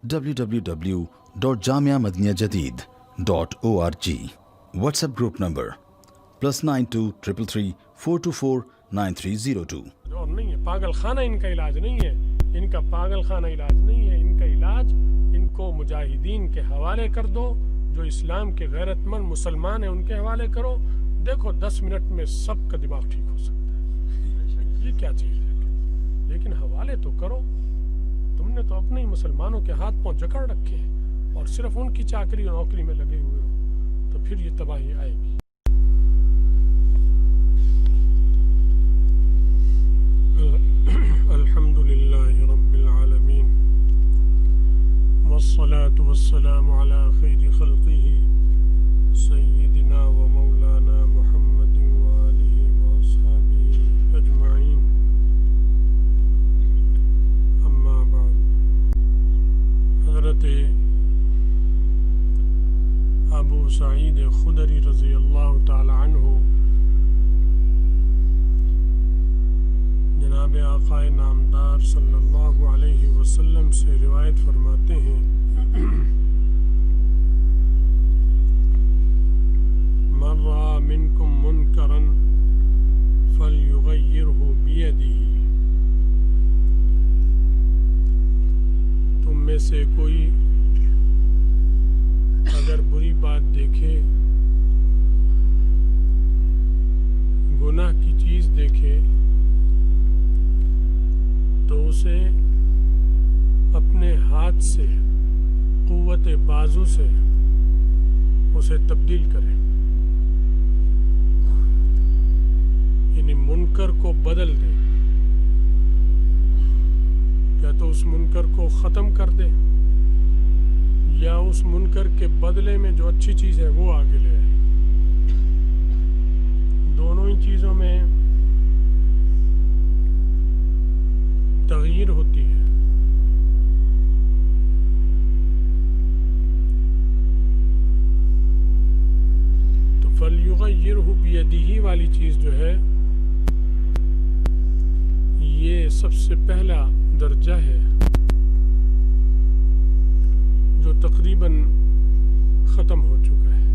www.jamiamadiniyajadid.org. WhatsApp group number +92 333 424 9302. اور نہیں ہے پاگل خانہ ان کا علاج نہیں ہے، ان کا پاگل خانہ علاج نہیں ہے، ان کا علاج ان کو مجاہدین کے حوالے کر دو، جو اسلام کے غیرت مند مسلمان ہیں ان کے حوالے کرو، دیکھو 10 منٹ میں سب کا دماغ ٹھیک ہو سکتا ہے۔ یہ کیا چیز ہے؟ لیکن حوالے تو کرو، تم نے تو اپنے ہی مسلمانوں کے ہاتھ پاؤں جکڑ رکھے ہیں اور صرف ان کی چاکری اور نوکری میں لگے ہوئے ہو، تو پھر یہ تباہی آئے گی۔ الحمد للہ رب العالمین والصلاة والسلام على خیر خلقہ سیدنا و مولانا محمد وآلہ واصحابہ اجمعین، اما بعد۔ حضرت ابو سعید خدری رضی اللہ تعالی عنہ جناب آقا نامدار صلی اللہ علیہ وسلم سے روایت فرماتے ہیں، من رأى منکم منکرا فلیغیرہ بیدہ، تم میں سے کوئی اگر بری بات دیکھے، گناہ کی چیز دیکھے، تو اسے اپنے ہاتھ سے قوت بازو سے اسے تبدیل کرے، یعنی منکر کو بدل دے، یا تو اس منکر کو ختم کر دے یا اس منکر کے بدلے میں جو اچھی چیز ہے وہ آگے لے آئے۔ دونوں ہی چیزوں میں تغییر ہوتی ہے۔ تو فلیغیرہ بیدہ والی چیز جو ہے یہ سب سے پہلا درجہ ہے جو تقریباً ختم ہو چکا ہے،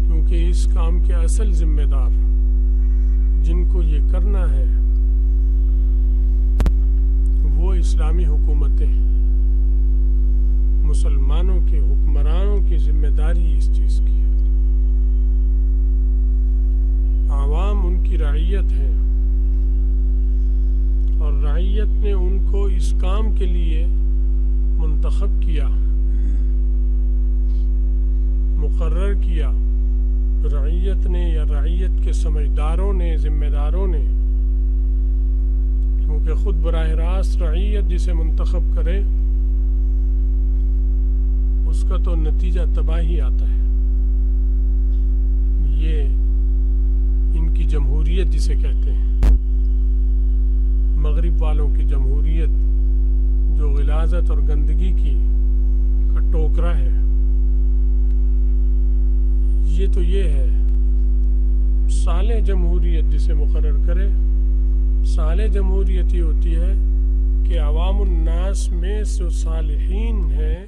کیونکہ اس کام کے اصل ذمہ دار جن کو یہ کرنا ہے وہ اسلامی حکومتیں ہیں، مسلمانوں کے حکمرانوں کی ذمہ داری اس چیز کی ہے، عوام ان کی رعیت ہے اور رعیت نے ان کو اس کام کے لیے منتخب کیا، مقرر کیا، رعیت نے یا رعیت کے سمجھداروں نے، ذمہ داروں نے، کیونکہ خود براہ راست رعیت جسے منتخب کرے اس کا تو نتیجہ تباہی آتا ہے۔ یہ ان کی جمہوریت جسے کہتے ہیں، مغرب والوں کی جمہوریت جو غلاظت اور گندگی کی کا ٹوکرا ہے، یہ تو یہ ہے صالح جمہوریت جسے مقرر کرے۔ صالح جمہوریت یہ ہوتی ہے کہ عوام الناس میں جو صالحین ہیں،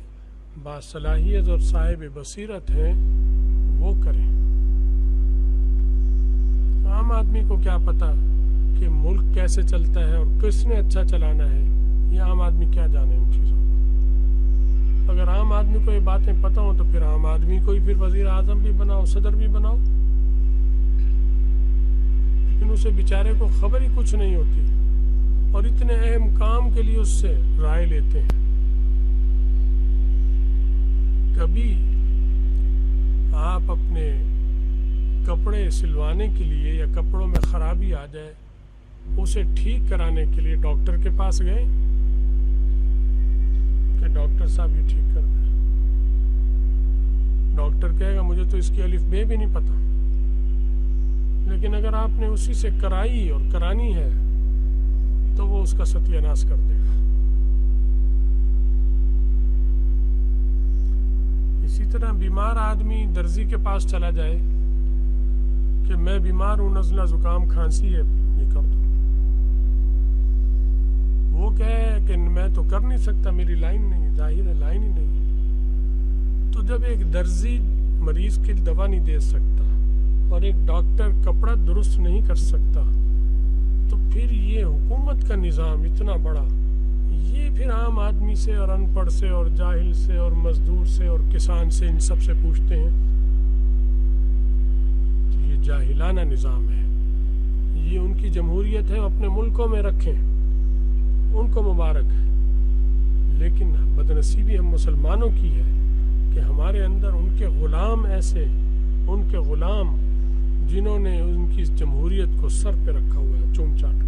باصلاحیت اور صاحب بصیرت ہیں، وہ کریں۔ عام آدمی کو کیا پتا کہ ملک کیسے چلتا ہے اور کس نے اچھا چلانا ہے، یہ عام آدمی کیا جانے ان چیزوں کو۔ اگر عام آدمی کو یہ باتیں پتہ ہوں تو پھر عام آدمی کو ہی پھر وزیر اعظم بھی بناؤ، صدر بھی بناؤ، لیکن اسے بیچارے کو خبر ہی کچھ نہیں ہوتی اور اتنے اہم کام کے لیے اس سے رائے لیتے ہیں۔ کبھی آپ اپنے کپڑے سلوانے کے لیے یا کپڑوں میں خرابی آ جائے اسے ٹھیک کرانے کے لیے ڈاکٹر کے پاس گئے کہ ڈاکٹر صاحب یہ ٹھیک کر دیں؟ ڈاکٹر کہے گا مجھے تو اس کی الف بے بھی نہیں پتا، لیکن اگر آپ نے اسی سے کرائی اور کرانی ہے تو وہ اس کا ستیہ ناش کر دے گا۔ اسی طرح بیمار آدمی درزی کے پاس چلا جائے کہ میں بیمار ہوں، نزلہ زکام کھانسی ہے، یہ کر دو، وہ کہے کہ میں تو کر نہیں سکتا, میری لائن نہیں, ظاہر ہے لائن ہی نہیں. تو جب ایک درزی مریض کی دوا نہیں دے سکتا اور ایک ڈاکٹر کپڑا درست نہیں کر سکتا, تو پھر یہ حکومت کا نظام اتنا بڑا, یہ پھر عام آدمی سے اور ان پڑھ سے اور جاہل سے اور مزدور سے اور کسان سے ان سب سے پوچھتے ہیں. تو یہ جاہلانہ نظام ہے. یہ ان کی جمہوریت ہے, اپنے ملکوں میں رکھیں, ان کو مبارک ہے. لیکن بدنصیبی ہم مسلمانوں کی ہے کہ ہمارے اندر ان کے غلام ایسے, ان کے غلام جنہوں نے ان کی جمہوریت کو سر پہ رکھا ہوا ہے چوم چاٹ کر.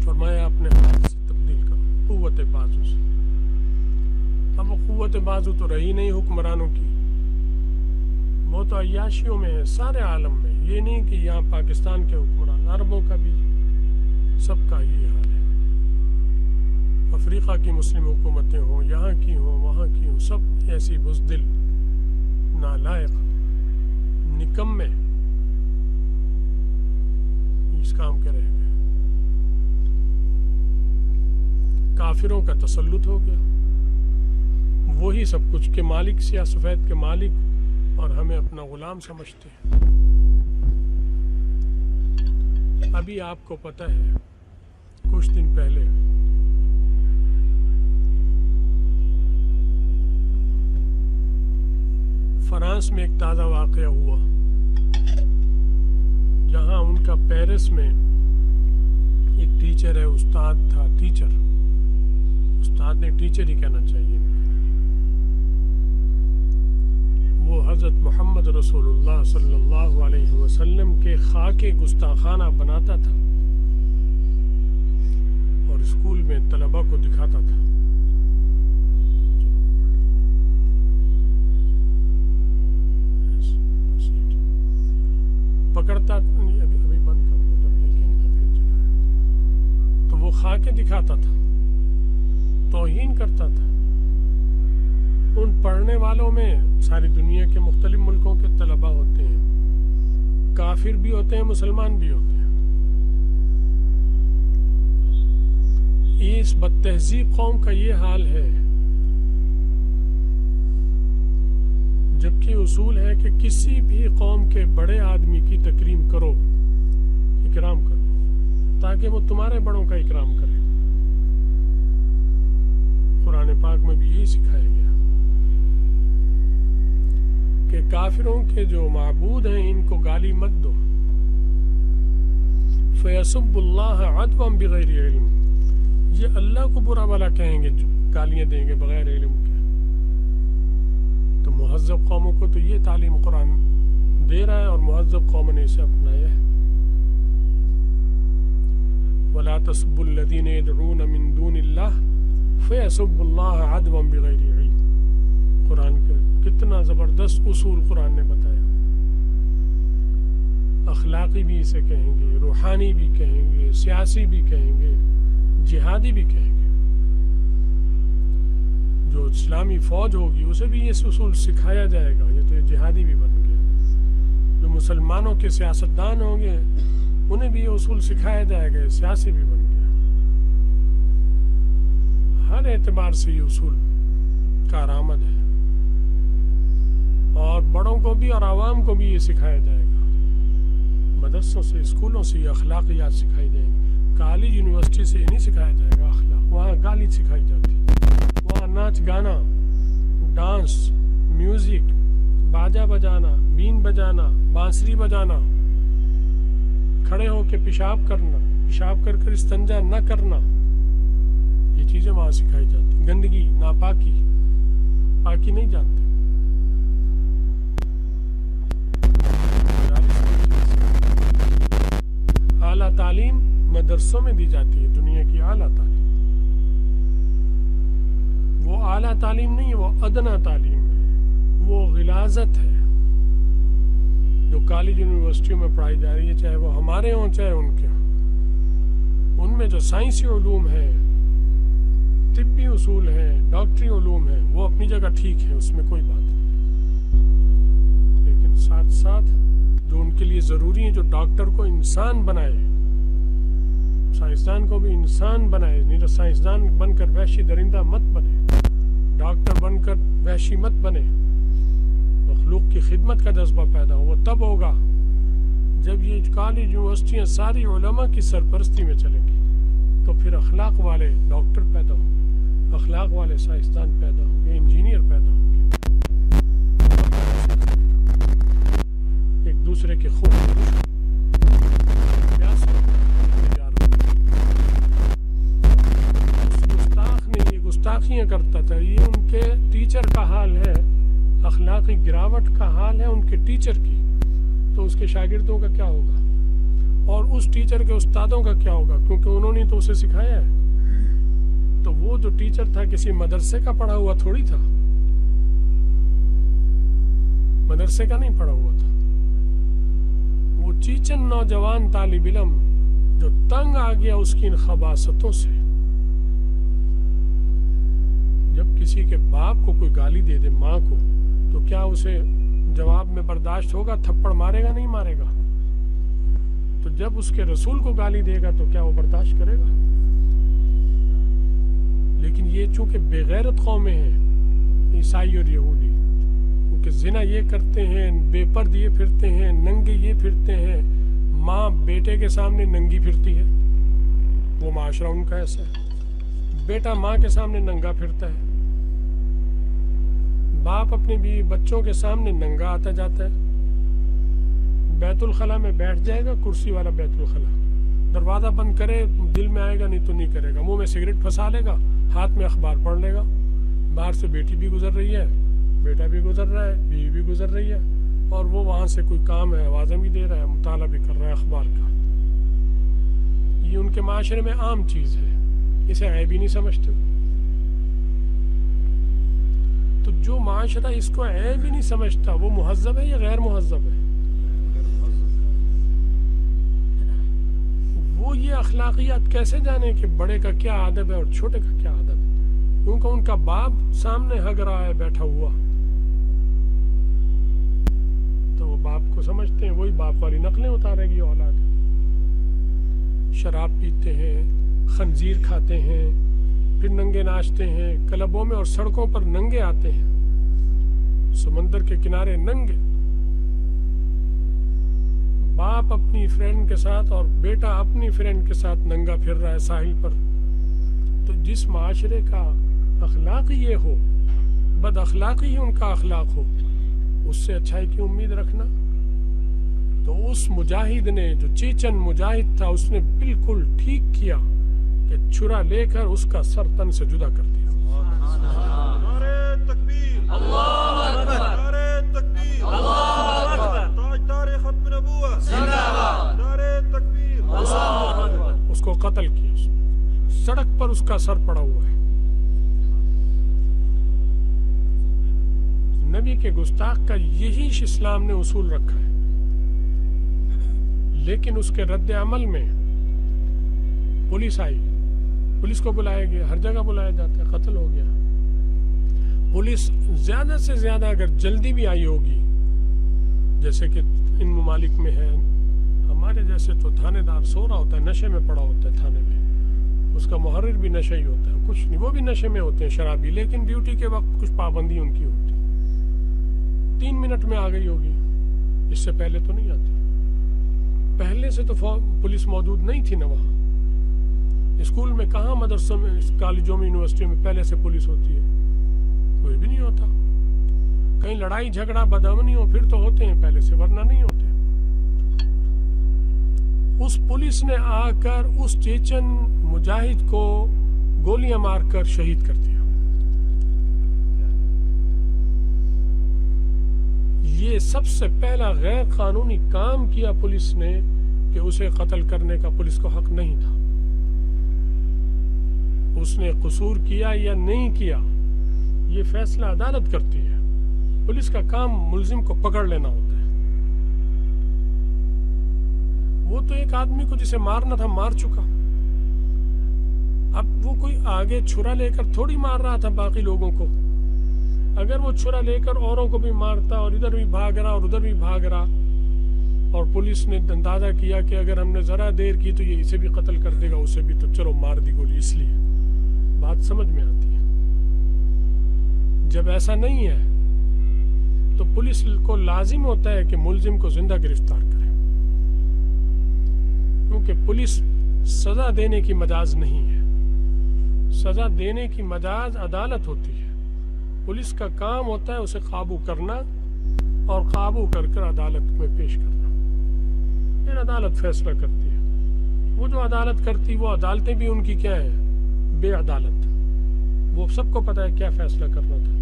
فرمایا اپنے ہاتھ سے تبدیل کرو, قوت بازو سے. اب وہ قوت بازو تو رہی نہیں حکمرانوں کی, وہ تو عیاشیوں میں ہے سارے عالم میں. یہ نہیں کہ یہاں پاکستان کے حکمران, عربوں کا بھی سب کا یہ حال ہے. افریقہ کی مسلم حکومتیں ہوں, یہاں کی ہوں, وہاں کی ہوں, سب ایسی بزدل, نالائق, نکمے اس کام کے رہ گئے. کافروں کا تسلط ہو گیا, وہی سب کچھ کے مالک, سیاہ سفید کے مالک, اور ہمیں اپنا غلام سمجھتے ہیں. ابھی آپ کو پتہ ہے کچھ دن پہلے فرانس میں ایک تازہ واقعہ ہوا, جہاں ان کا پیرس میں ایک ٹیچر ہے, استاد تھا, ٹیچر, استاد نے ٹیچر ہی کہنا چاہیے, وہ حضرت محمد رسول اللہ صلی اللہ علیہ وسلم کے خاکے گستاخانہ بناتا تھا اور اسکول میں طلباء کو دکھاتا تھا. پکڑتا, ابھی بند کر دو, جب دیکھیں گے پھر چلائے. تو وہ خاکے دکھاتا تھا, توہین کرتا تھا. ان پڑھنے والوں میں ساری دنیا کے مختلف ملکوں کے طلباء ہوتے ہیں, کافر بھی ہوتے ہیں, مسلمان بھی ہوتے ہیں. اس بد تہذیب قوم کا یہ حال ہے, جبکہ اصول ہے کہ کسی بھی قوم کے بڑے آدمی کی تکریم کرو, اکرام کرو, تاکہ وہ تمہارے بڑوں کا اکرام کرے. قرآن پاک میں بھی یہی سکھایا گیا کہ کافروں کے جو معبود ہیں ان کو گالی مت دو. فَيَسُبُّ اللَّهَ عَدْوًا بِغَيْرِ عِلْمٍ, یہ اللہ کو برا بھلا کہیں گے, گالیاں دیں گے بغیر علم کے. تو مہذب قوموں کو تو یہ تعلیم قرآن دے رہا ہے, اور مہذب قوموں نے اسے اپنایا ہے. وَلَا تَسُبُّوا الَّذِينَ يَدْعُونَ مِن دُونِ اللَّهِ فَيَسُبُّ اللَّهَ عَدْوًا بِغَيْرِ عِلْمٍ. قرآن کا کتنا زبردست اصول قرآن نے بتایا. اخلاقی بھی اسے کہیں گے, روحانی بھی کہیں گے, سیاسی بھی کہیں گے, جہادی بھی کہیں گے. جو اسلامی فوج ہوگی اسے بھی یہ اصول سکھایا جائے گا, یہ تو یہ جہادی بھی بن گیا. جو مسلمانوں کے سیاستدان ہوں گے انہیں بھی یہ اصول سکھایا جائے گا, سیاسی بھی بن گیا. ہر اعتبار سے یہ اصول کارآمد ہے, اور بڑوں کو بھی اور عوام کو بھی یہ سکھایا جائے گا. مدرسوں سے, اسکولوں سے یہ اخلاقیات سکھائی جائیں گی. کالج یونیورسٹی سے یہ نہیں سکھایا جائے گا اخلاق, وہاں گالی سکھائی جاتی, وہاں ناچ گانا, ڈانس, میوزک, باجا بجانا, بین بجانا, بانسری بجانا, کھڑے ہو کے پیشاب کرنا, پیشاب کر کر استنجا نہ کرنا, یہ چیزیں وہاں سکھائی جاتی. گندگی, ناپاکی, پاکی نہیں جانتے. اعلیٰ تعلیم مدرسوں میں دی جاتی ہے, دنیا کی اعلیٰ تعلیم. وہ اعلیٰ تعلیم نہیں ہے, وہ ادنا تعلیم ہے, وہ غلاظت ہے جو کالج یونیورسٹیوں میں پڑھائی جا رہی ہے, چاہے وہ ہمارے ہوں چاہے ان کے ہوں. ان میں جو سائنسی علوم ہیں, طبی اصول ہیں, ڈاکٹری علوم ہیں, وہ اپنی جگہ ٹھیک ہے, اس میں کوئی بات نہیں. لیکن ساتھ ساتھ جو ان کے لیے ضروری ہیں, جو ڈاکٹر کو انسان بنائے, سائنسدان کو بھی انسان بنائے. نہیں تو سائنسدان بن کر وحشی درندہ مت بنے, ڈاکٹر بن کر وحشی مت بنے. مخلوق کی خدمت کا جذبہ پیدا ہو. وہ تب ہوگا جب یہ کالج یونیورسٹیاں ساری علماء کی سرپرستی میں چلیں گی, تو پھر اخلاق والے ڈاکٹر پیدا ہوں گے, اخلاق والے سائنسدان پیدا ہوں گے, انجینئر پیدا ہوں گے. ایک دوسرے کے خون گستاخ نے یہ گستاخیاں کرتا تھا, یہ ان کے ٹیچر کا حال ہے, اخلاقی گراوٹ کا حال ہے ان کے ٹیچر کی, تو اس کے شاگردوں کا کیا ہوگا, اور اس ٹیچر کے استادوں کا کیا ہوگا, کیونکہ انہوں نے تو اسے سکھایا ہے. تو وہ جو ٹیچر تھا کسی مدرسے کا پڑھا ہوا تھوڑی تھا, مدرسے کا نہیں پڑھا ہوا تھا. وہ چیچن نوجوان طالب علم جو تنگ آ گیا اس کی ان خباثتوں سے. جب کسی کے باپ کو کوئی گالی دے دے, ماں کو, تو کیا اسے جواب میں برداشت ہوگا؟ تھپڑ مارے گا, نہیں مارے گا؟ تو جب اس کے رسول کو گالی دے گا تو کیا وہ برداشت کرے گا؟ لیکن یہ چونکہ بے غیرت قومیں ہیں, عیسائی اور یہودی, کیونکہ زنا یہ کرتے ہیں, بے پرد یہ پھرتے ہیں, ننگے یہ پھرتے ہیں, ماں بیٹے کے سامنے ننگی پھرتی ہے, وہ معاشرہ ان کا ایسا ہے. بیٹا ماں کے سامنے ننگا پھرتا ہے, باپ اپنے بیوی بچوں کے سامنے ننگا آتا جاتا ہے. بیت الخلا میں بیٹھ جائے گا, کرسی والا بیت الخلا, دروازہ بند کرے دل میں آئے گا, نہیں تو نہیں کرے گا. منہ میں سگریٹ پھنسا لے گا, ہاتھ میں اخبار پڑھ لے گا. باہر سے بیٹی بھی گزر رہی ہے, بیٹا بھی گزر رہا ہے, بیوی بھی گزر رہی ہے, اور وہ وہاں سے کوئی کام ہے آوازیں بھی دے رہا ہے, مطالعہ بھی کر رہا ہے اخبار کا. یہ ان کے معاشرے میں عام چیز ہے, اسے عیب ہی نہیں سمجھتے. تو جو معاشرہ اس کو عیب ہی نہیں سمجھتا وہ مہذب ہے یا غیر مہذب ہے؟ وہ یہ اخلاقیات کیسے جانے کہ بڑے کا کیا ادب ہے اور چھوٹے کا کیا ادب ہے؟ کیونکہ ان کا باپ سامنے ہگ رہا ہے بیٹھا ہوا, تو وہ باپ کو سمجھتے ہیں, وہی باپ والی نقلیں اتارے گی اولاد. شراب پیتے ہیں, خنزیر کھاتے ہیں, پھر ننگے ناچتے ہیں, کلبوں میں اور سڑکوں پر ننگے آتے ہیں, سمندر کے کنارے ننگے. باپ اپنی فرینڈ کے ساتھ اور بیٹا اپنی فرینڈ کے ساتھ ننگا پھر رہا ہے ساحل پر. تو جس معاشرے کا اخلاق یہ ہو, بد اخلاقی ہی ان کا اخلاق ہو, اس سے اچھائی کی امید رکھنا. تو اس مجاہد نے, جو چیچن مجاہد تھا, اس نے بالکل ٹھیک کیا کہ چھرا لے کر اس کا سر تن سے جدا کر دیا. نعرہ تکبیر, اللہ اکبر, نعرہ تکبیر, اللہ اکبر, تاجدار ختم نبوت زندہ باد, نعرہ تکبیر, اللہ اکبر. اس کو قتل کیا, سڑک پر اس کا سر پڑا ہوا ہے. نبی کے گستاخ کا یہی اسلام نے اصول رکھا ہے, لیکن اس کے رد عمل میں پولیس آئی, پولیس کو بلایا گیا, ہر جگہ بلایا جاتا ہے, قتل ہو گیا. پولیس زیادہ سے زیادہ اگر جلدی بھی آئی ہوگی, جیسے کہ ان ممالک میں ہے, ہمارے جیسے تو تھانے دار سو رہا ہوتا ہے, نشے میں پڑا ہوتا ہے تھانے میں, اس کا محرر بھی نشے ہی ہوتا ہے, کچھ نہیں, وہ بھی نشے میں ہوتے ہیں شرابی, لیکن ڈیوٹی کے وقت کچھ پابندی ان کی ہوتی ہے. 3 منٹ میں آ گئی ہوگی, اس سے پہلے تو نہیں آتی. پہلے سے تو پولیس موجود نہیں تھی نا وہاں. اسکول میں کہاں, مدرسوں میں, کالجوں میں, یونیورسٹیوں میں پہلے سے پولیس ہوتی ہے؟ کوئی بھی نہیں ہوتا. کہیں لڑائی جھگڑا بدامنی ہو پھر تو ہوتے ہیں پہلے سے, ورنہ نہیں ہوتے. اس پولیس نے آ کر اس چیچن مجاہد کو گولیاں مار کر شہید کر دیا. یہ سب سے پہلا غیر قانونی کام کیا پولیس نے کہ اسے قتل کرنے کا پولیس کو حق نہیں تھا. اس نے قصور کیا یا نہیں کیا, یہ فیصلہ عدالت کرتی ہے. پولیس کا کام ملزم کو پکڑ لینا ہوتا ہے. وہ تو ایک آدمی کو جسے مارنا تھا مار چکا, اب وہ کوئی آگے چھرا لے کر تھوڑی مار رہا تھا باقی لوگوں کو. اگر وہ چھرا لے کر اوروں کو بھی مارتا اور ادھر بھی بھاگ رہا اور ادھر بھی بھاگ رہا, اور پولیس نے اندازہ کیا کہ اگر ہم نے ذرا دیر کی تو یہ اسے بھی قتل کر دے گا، اسے بھی، تو چلو مار دی گولی. اس لیے بات سمجھ میں آتی ہے. جب ایسا نہیں ہے تو پولیس کو لازم ہوتا ہے کہ ملزم کو زندہ گرفتار کرے، کیونکہ پولیس سزا دینے کی مجاز نہیں ہے. سزا دینے کی مجاز عدالت ہوتی ہے. پولیس کا کام ہوتا ہے اسے قابو کرنا اور قابو کر کر عدالت میں پیش کرنا. پھر عدالت فیصلہ کرتی ہے. وہ جو عدالت کرتی، وہ عدالتیں بھی ان کی کیا ہیں؟ بے عدالت. وہ سب کو پتہ ہے کیا فیصلہ کرنا تھا.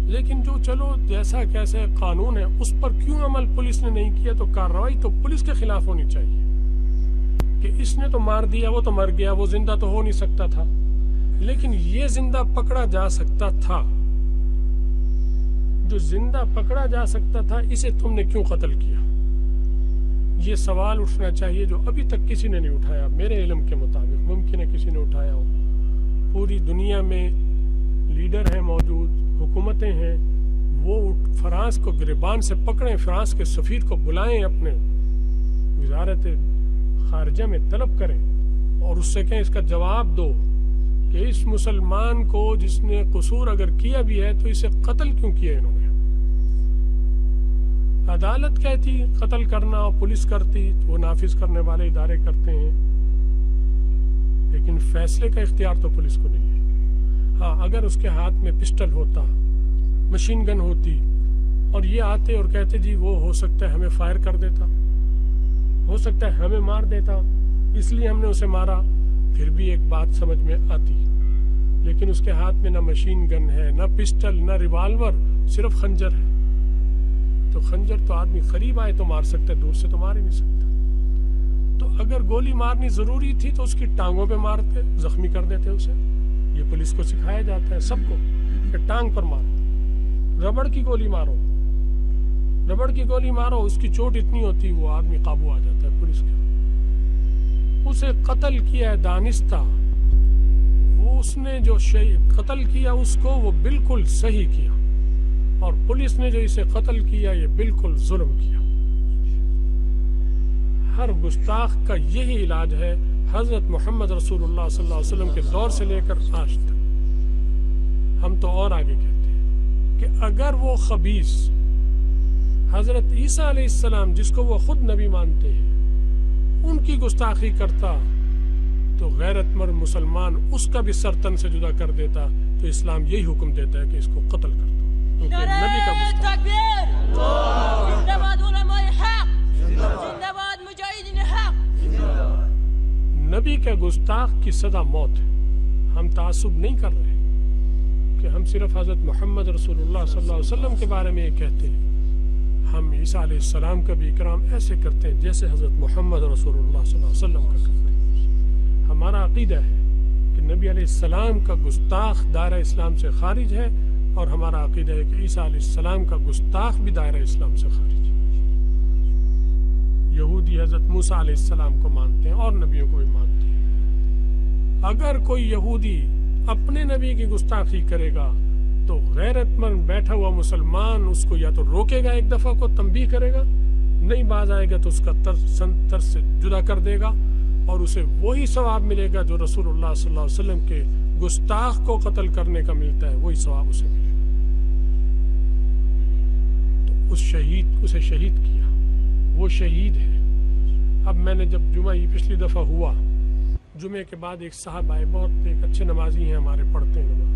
لیکن جو چلو جیسا کیسے قانون ہے اس پر کیوں عمل پولیس نے نہیں کیا، تو کارروائی تو پولیس کے خلاف ہونی چاہیے کہ اس نے تو مار دیا، وہ تو مر گیا، وہ زندہ تو ہو نہیں سکتا تھا، لیکن یہ زندہ پکڑا جا سکتا تھا. جو زندہ پکڑا جا سکتا تھا اسے تم نے کیوں قتل کیا؟ یہ سوال اٹھنا چاہیے جو ابھی تک کسی نے نہیں اٹھایا. میرے علم کے مطابق ممکن ہے کسی نے اٹھایا ہو. پوری دنیا میں لیڈر ہیں موجود، حکومتیں ہیں، وہ فرانس کو گریبان سے پکڑیں، فرانس کے سفیر کو بلائیں، اپنے وزارت خارجہ میں طلب کریں اور اس سے کہیں اس کا جواب دو کہ اس مسلمان کو جس نے قصور اگر کیا بھی ہے تو اسے قتل کیوں کیا انہوں نے. عدالت کہتی قتل کرنا اور پولیس کرتی، وہ نافذ کرنے والے ادارے کرتے ہیں، لیکن فیصلے کا اختیار تو پولیس کو نہیں ہے. ہاں اگر اس کے ہاتھ میں پسٹل ہوتا، مشین گن ہوتی اور یہ آتے اور کہتے جی وہ ہو سکتا ہے ہمیں فائر کر دیتا، ہو سکتا ہے ہمیں مار دیتا، اس لیے ہم نے اسے مارا، پھر بھی ایک بات سمجھ میں آتی. لیکن اس کے ہاتھ میں نہ مشین گن ہے، نہ پسٹل، نہ ریوالور، صرف خنجر ہے. تو خنجر تو آدمی قریب آئے تو مار سکتا ہے، دور سے تو مار ہی نہیں سکتا. تو اگر گولی مارنی ضروری تھی تو اس کی ٹانگوں پہ مارتے، زخمی کر دیتے اسے. یہ پولیس کو سکھایا جاتا ہے سب کو کہ ٹانگ پر مارو، ربڑ کی گولی مارو، ربڑ کی گولی مارو، اس کی چوٹ اتنی ہوتی وہ آدمی قابو آ جاتا ہے پولیس کا. اسے قتل کیا ہے دانستہ، وہ اس نے جو قتل کیا اس کو وہ بالکل صحیح کیا، اور پولیس نے جو اسے قتل کیا یہ بالکل ظلم کیا. ہر گستاخ کا یہی علاج ہے حضرت محمد رسول اللہ صلی اللہ علیہ وسلم کے دور سے لے کر آج تک. ہم تو اور آگے کہتے ہیں کہ اگر وہ خبیث حضرت عیسیٰ علیہ السلام جس کو وہ خود نبی مانتے ہیں ان کی گستاخی کرتا تو غیرت مند مسلمان اس کا بھی سر تن سے جدا کر دیتا. تو اسلام یہی حکم دیتا ہے کہ اس کو قتل کر دو، کیونکہ نبی کا گستاخ. زندہ باد علماء حق، زندہ باد مجاہدین حق. نبی کے گستاخ کی سزا موت ہے. ہم تعصب نہیں کر رہے کہ ہم صرف حضرت محمد رسول اللہ صلی اللہ علیہ وسلم کے بارے میں یہ کہتے ہیں. ہم عیسیٰ علیہ السلام کا بھی اکرام ایسے کرتے ہیں جیسے حضرت محمد رسول اللہ صلی اللہ علیہ وسلم کا کرتے ہیں. ہمارا عقیدہ ہے کہ نبی علیہ السلام کا گستاخ دائرہ اسلام سے خارج ہے، اور ہمارا عقیدہ ہے کہ عیسیٰ علیہ السلام کا گستاخ بھی دائرہ اسلام سے خارج ہے. یہودی حضرت موسیٰ علیہ السلام کو مانتے ہیں اور نبیوں کو بھی مانتے ہیں. اگر کوئی یہودی اپنے نبی کی گستاخی کرے گا تو غیرت مند بیٹھا ہوا مسلمان اس کو یا تو روکے گا، ایک دفعہ کو تنبیہ کرے گا، نہیں باز آئے گا تو اس کا ترس سے جدا کر دے گا، اور اسے وہی ثواب ملے گا جو رسول اللہ صلی اللہ علیہ وسلم کے گستاخ کو قتل کرنے کا ملتا ہے، وہی ثواب اسے ملے گا. تو اسے شہید کیا، وہ شہید ہے. اب میں نے جب جمعہ یہ پچھلی دفعہ ہوا، جمعے کے بعد ایک صاحب آئے، بہت ایک اچھے نمازی ہیں ہمارے، پڑھتے ہیں نماز،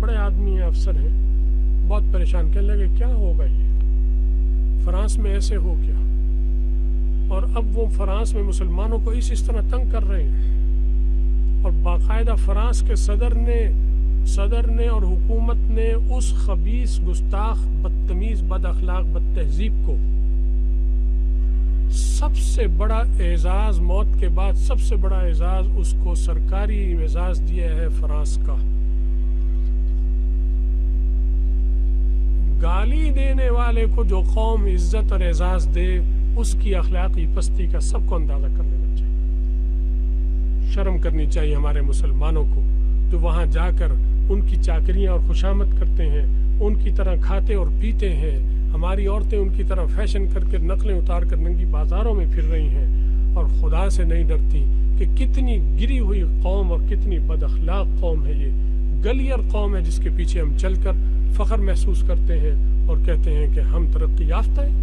بڑے آدمی ہیں، افسر ہیں، بہت پریشان. کہنے لگے کیا ہوگا یہ فرانس میں ایسے ہو گیا، اور اب وہ فرانس میں مسلمانوں کو اس طرح تنگ کر رہے ہیں، اور باقاعدہ فرانس کے صدر نے اور حکومت نے اس خبیث گستاخ بدتمیز بد اخلاق بد تہذیب کو سب سے بڑا اعزاز، موت کے بعد سب سے بڑا اعزاز اس کو سرکاری اعزاز دیا ہے فرانس کا. گالی دینے والے کو جو قوم عزت اور اعزاز دے اس کی اخلاقی پستی کا سب کو اندازہ کر لینا چاہیے. شرم کرنی چاہیے ہمارے مسلمانوں کو جو وہاں جا کر ان کی چاکریاں اور خوشامد کرتے ہیں، ان کی طرح کھاتے اور پیتے ہیں. ہماری عورتیں ان کی طرح فیشن کر کے نقلیں اتار کر ننگی بازاروں میں پھر رہی ہیں اور خدا سے نہیں ڈرتی کہ کتنی گری ہوئی قوم اور کتنی بد اخلاق قوم ہے یہ، گلیر قوم ہے جس کے پیچھے ہم چل کر فخر محسوس کرتے ہیں اور کہتے ہیں کہ ہم ترقی یافتہ ہیں۔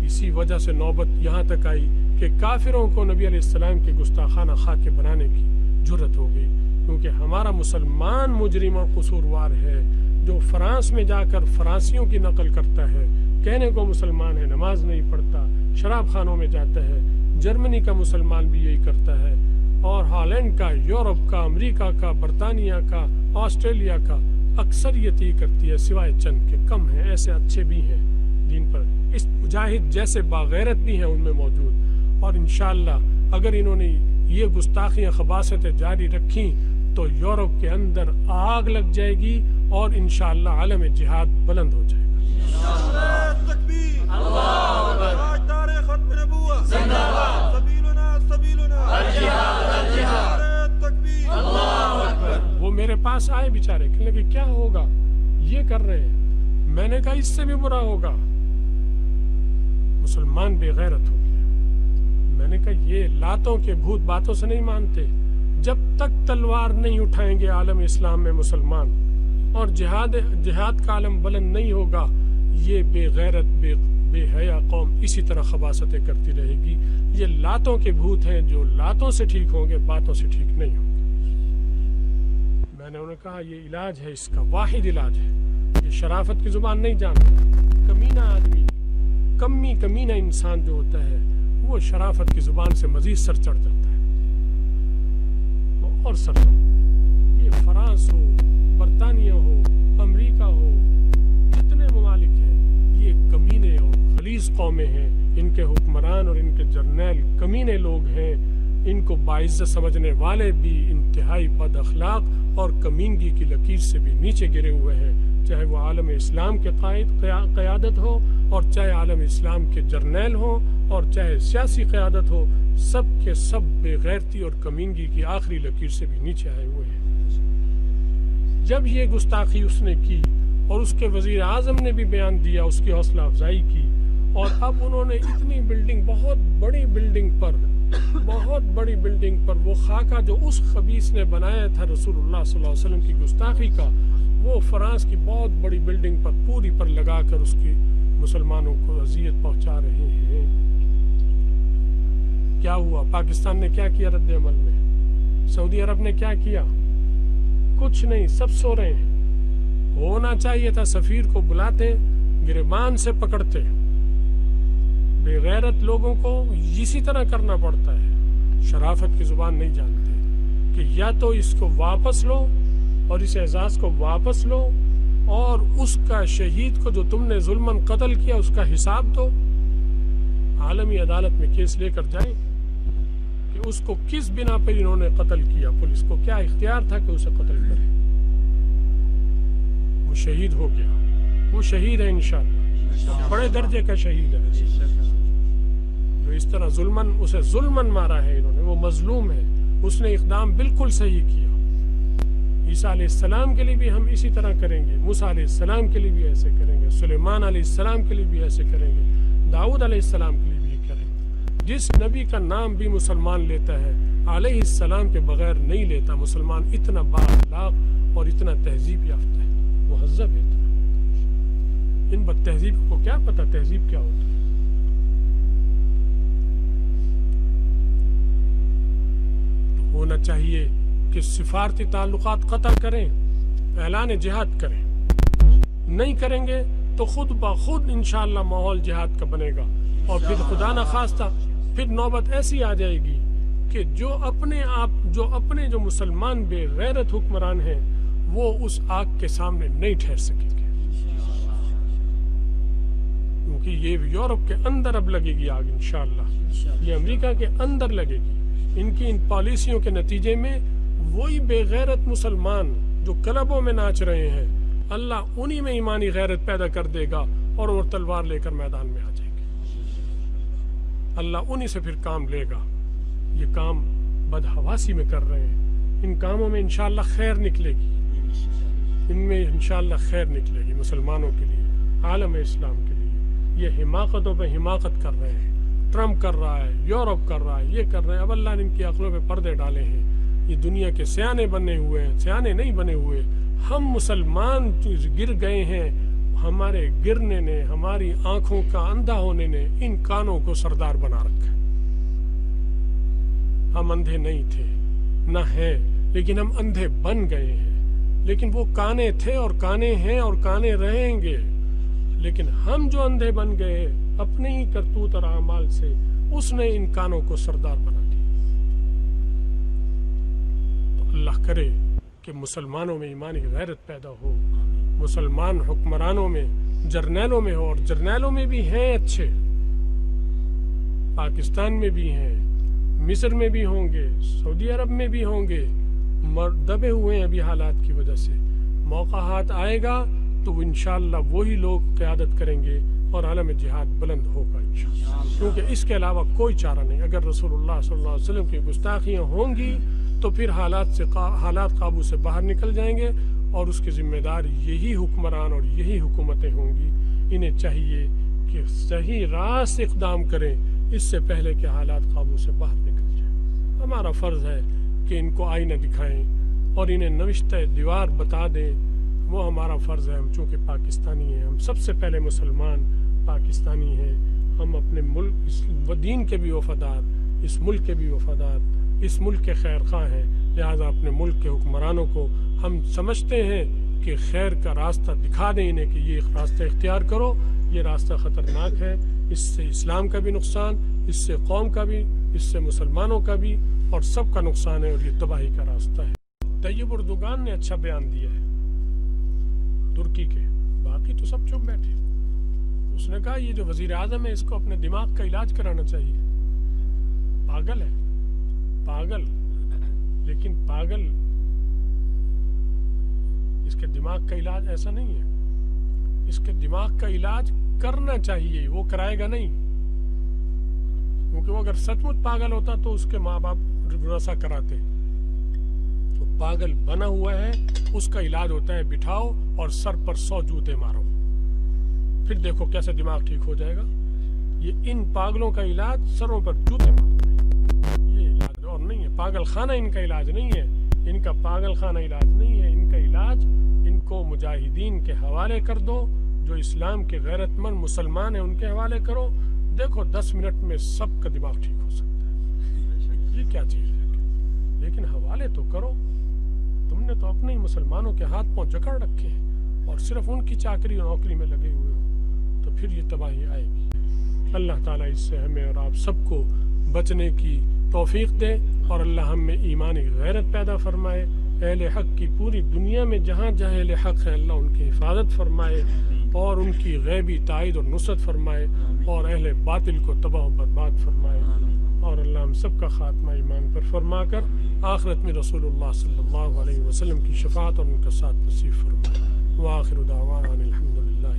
اسی وجہ سے نوبت یہاں تک آئی کہ کافروں کو نبی علیہ السلام کے گستاخانہ خاکے بنانے کی جرت ہو گئی، کیونکہ ہمارا مسلمان مجرم اور قصوروار ہے جو فرانس میں جا کر فرانسیوں کی نقل کرتا ہے، کہنے کو مسلمان ہے، نماز نہیں پڑھتا، شراب خانوں میں جاتا ہے۔ جرمنی کا مسلمان بھی یہی کرتا ہے، اور ہالینڈ کا، یورپ کا، امریکہ کا، برطانیہ کا، آسٹریلیا کا اکثریت ہی کرتی ہے، سوائے چند کے کم ہیں، ایسے اچھے بھی ہیں دین پر، اس مجاہد جیسے باغیرت بھی ہیں ان میں موجود۔ اور انشاءاللہ اگر انہوں نے یہ گستاخیاں خباثتیں جاری رکھیں تو یورپ کے اندر آگ لگ جائے گی اور انشاءاللہ عالم جہاد بلند ہو جائے گا۔ نعرہ تکبیر، تاجدار ختم نبوت، زندہ باد، سبیلنا سبیلنا، الجہاد الجہاد، نعرہ تکبیر، اللہ اکبر۔ وہ میرے پاس آئے بیچارے، کہنے لگے کیا ہوگا، یہ کر رہے ہیں۔ میں نے کہا اس سے بھی برا ہوگا، مسلمان بے غیرت ہو گیا۔ میں نے کہا یہ لاتوں کے بھوت باتوں سے نہیں مانتے، جب تک تلوار نہیں اٹھائیں گے عالم اسلام میں مسلمان اور جہاد کا عالم بلند نہیں ہوگا، یہ بے غیرت بے حیا قوم اسی طرح خباثتیں کرتی رہے گی۔ یہ لاتوں کے بھوت ہیں، جو لاتوں سے ٹھیک ہوں گے باتوں سے ٹھیک نہیں ہوں گے۔ میں نے انہیں کہا یہ علاج ہے، اس کا واحد علاج ہے، یہ شرافت کی زبان نہیں جانتا۔ کمینہ آدمی، کمینہ انسان جو ہوتا ہے وہ شرافت کی زبان سے مزید سر چڑھ جاتا ہے، وہ اور سر چڑھ۔ یہ فرانس ہو، برطانیہ ہو، امریکہ ہو، جتنے ممالک ہیں یہ کمینے اور خلیص قومیں ہیں، ان کے حکمران اور ان کے جرنیل کمینے لوگ ہیں، ان کو باعزت سمجھنے والے بھی انتہائی بد اخلاق اور کمینگی کی لکیر سے بھی نیچے گرے ہوئے ہیں، چاہے وہ عالم اسلام کے قیادت ہو اور چاہے عالم اسلام کے جرنیل ہوں اور چاہے سیاسی قیادت ہو، سب کے سب بے غیرتی اور کمینگی کی آخری لکیر سے بھی نیچے آئے ہوئے ہیں۔ جب یہ گستاخی اس نے کی اور اس کے وزیر اعظم نے بھی بیان دیا، اس کی حوصلہ افزائی کی، اور اب انہوں نے اتنی بلڈنگ، بہت بڑی بلڈنگ پر وہ خاکہ جو اس خبیث نے بنایا تھا رسول اللہ صلی اللہ علیہ وسلم کی گستاخی کا، وہ فرانس کی بہت بڑی بلڈنگ پر پوری پر لگا کر اس کی مسلمانوں کو اذیت پہنچا رہے ہیں۔ کیا ہوا؟ پاکستان نے کیا کیا رد عمل میں؟ سعودی عرب نے کیا کیا؟ کچھ نہیں، سب سو رہے ہیں۔ ہونا چاہیے تھا سفیر کو بلاتے، گریبان سے پکڑتے۔ بے غیرت لوگوں کو اسی طرح کرنا پڑتا ہے، شرافت کی زبان نہیں جانتے کہ یا تو اس کو واپس لو اور اس اعزاز کو واپس لو اور اس کا شہید کو جو تم نے ظلماً قتل کیا اس کا حساب دو، عالمی عدالت میں کیس لے کر جائیں کہ اس کو کس بنا پر انہوں نے قتل کیا، پولیس کو کیا اختیار تھا کہ اسے قتل کرے۔ وہ شہید ہو گیا، وہ شہید ہے انشاءاللہ، بڑے درجے کا شہید ہے، جو اس طرح اسے ظلماً مارا ہے انہوں نے، وہ مظلوم ہے، اس نے اقدام بالکل صحیح کیا۔ عیسیٰ علیہ السلام کے لیے بھی ہم اسی طرح کریں گے، موسیٰ علیہ السلام کے لیہ بھی ایسے کریں گے، سلیمان علیہ السلام کے لیے بھی ایسے کریں گے، داؤد علیہ السلام کے لیے بھی کریں گے۔ جس نبی کا نام بھی مسلمان لیتا ہے علیہ السلام کے بغیر نہیں لیتا۔ مسلمان اتنا با اخلاق اور اتنا تہذیب یافتہ ہے، مہذب ہے اتنا۔ ان بد تہذیب کو کیا پتہ تہذیب کیا ہوتا ہے۔ تو ہونا چاہیے کہ سفارتی تعلقات قطع کریں، اعلان جہاد کریں، نہیں کریں گے تو خود بخود انشاءاللہ ماحول جہاد کا بنے گا، اور پھر خدا نخواستہ پھر نوبت ایسی آ جائے گی کہ جو اپنے مسلمان بے غیرت حکمران ہیں وہ اس آگ کے سامنے نہیں ٹھہر سکیں گے، کیونکہ یہ یورپ کے اندر اب لگے گی آگ انشاءاللہ، یہ امریکہ کے اندر لگے گی۔ ان کی ان پالیسیوں کے نتیجے میں وہی بے غیرت مسلمان جو کلبوں میں ناچ رہے ہیں، اللہ انہی میں ایمانی غیرت پیدا کر دے گا اور وہ تلوار لے کر میدان میں آ جائیں گے۔ اللہ انہی سے پھر کام لے گا۔ یہ کام بدحواسی میں کر رہے ہیں، ان کاموں میں انشاءاللہ خیر نکلے گی، ان میں انشاءاللہ خیر نکلے گی مسلمانوں کے لیے، عالم اسلام کے لیے۔ یہ حماقتوں پہ حماقت کر رہے ہیں، ٹرمپ کر رہا ہے، یورپ کر رہا ہے، یہ کر رہے ہیں، اب اللہ نے ان کی عقلوں پہ پردے ڈالے ہیں۔ یہ دنیا کے سیانے بنے ہوئے ہیں، سیانے نہیں بنے ہوئے۔ ہم مسلمان گر گئے ہیں، ہمارے گرنے نے، ہماری آنکھوں کا اندھا ہونے نے ان کانوں کو سردار بنا رکھا ہے۔ ہم اندھے نہیں تھے نہ ہیں، لیکن ہم اندھے بن گئے ہیں۔ لیکن وہ کانے تھے اور کانے ہیں اور کانے رہیں گے، لیکن ہم جو اندھے بن گئے اپنے ہی کرتوت اور اعمال سے، اس نے ان کانوں کو سردار بنا دیا۔ تو اللہ کرے کہ مسلمانوں میں ایمانی غیرت پیدا ہو، مسلمان حکمرانوں میں، جرنیلوں میں ہو، اور جرنیلوں میں بھی ہیں اچھے، پاکستان میں بھی ہیں، مصر میں بھی ہوں گے، سعودی عرب میں بھی ہوں گے، دبے ہوئے ہیں ابھی حالات کی وجہ سے۔ موقع ہاتھ آئے گا تو انشاءاللہ وہی لوگ قیادت کریں گے اور عالم جہاد بلند ہوگا انشاءاللہ، کیونکہ اس کے علاوہ کوئی چارہ نہیں۔ اگر رسول اللہ صلی اللہ علیہ وسلم کی گستاخیاں ہوں گی تو پھر حالات قابو سے باہر نکل جائیں گے، اور اس کے ذمہ دار یہی حکمران اور یہی حکومتیں ہوں گی۔ انہیں چاہیے کہ صحیح راست اقدام کریں اس سے پہلے کہ حالات قابو سے باہر نکل جائیں۔ ہمارا فرض ہے کہ ان کو آئینہ دکھائیں اور انہیں نوشتہ دیوار بتا دیں، وہ ہمارا فرض ہے۔ ہم چونکہ پاکستانی ہیں، ہم سب سے پہلے مسلمان پاکستانی ہیں، ہم اپنے ملک و دین کے بھی وفادار، اس ملک کے بھی وفادار، اس ملک کے خیر خواہ ہیں۔ لہٰذا اپنے ملک کے حکمرانوں کو ہم سمجھتے ہیں کہ خیر کا راستہ دکھا دیں انہیں کہ یہ راستہ اختیار کرو، یہ راستہ خطرناک ہے، اس سے اسلام کا بھی نقصان، اس سے قوم کا بھی، اس سے مسلمانوں کا بھی، اور سب کا نقصان ہے، اور یہ تباہی کا راستہ ہے۔ طیب اردوغان نے اچھا بیان دیا ہے ترکی کے، باقی تو سب چپ بیٹھے۔ اس نے کہا یہ جو وزیر اعظم ہے اس کو اپنے دماغ کا علاج کرانا چاہیے۔ پاگل ہے، پاگل، لیکن پاگل، اس کے دماغ کا علاج ایسا نہیں ہے۔ اس کے دماغ کا علاج کرنا چاہیے، وہ کرائے گا نہیں، کیونکہ وہ اگر سچ مچ پاگل ہوتا تو اس کے ماں باپ رسا کراتے۔ تو پاگل بنا ہوا ہے، اس کا علاج ہوتا ہے بٹھاؤ اور سر پر 100 جوتے مارو، پھر دیکھو کیسے دماغ ٹھیک ہو جائے گا۔ یہ ان پاگلوں کا علاج سروں پر جوتے مارنا ہے، یہ علاج اور نہیں ہے۔ پاگل خانہ ان کا علاج نہیں ہے، ان کا پاگل خانہ علاج نہیں ہے۔ ان کا علاج ان کو مجاہدین کے حوالے کر دو، جو اسلام کے غیرت مند مسلمان ہیں ان کے حوالے کرو، دیکھو 10 منٹ میں سب کا دماغ ٹھیک ہو سکتا ہے۔ یہ کیا چیز ہے؟ لیکن حوالے تو کرو۔ تم نے تو اپنے ہی مسلمانوں کے ہاتھ پاؤں جکڑ رکھے ہیں اور صرف ان کی چاکری اور نوکری میں لگے ہوئے ہو، تو پھر یہ تباہی آئے گی۔ اللہ تعالیٰ اس سے ہمیں اور آپ سب کو بچنے کی توفیق دے، اور اللہ ہم میں ایمانی غیرت پیدا فرمائے۔ اہل حق کی پوری دنیا میں جہاں جہاں اہل حق ہیں اللہ ان کی حفاظت فرمائے اور ان کی غیبی تائید اور نصرت فرمائے، اور اہل باطل کو تباہ و برباد فرمائے، اور اللہ ہم سب کا خاتمہ ایمان پر فرما کر آخرت میں رسول اللہ صلی اللہ علیہ وسلم کی شفاعت اور ان کا ساتھ نصیب فرمائے۔ وآخر دعوانا الحمدللہ۔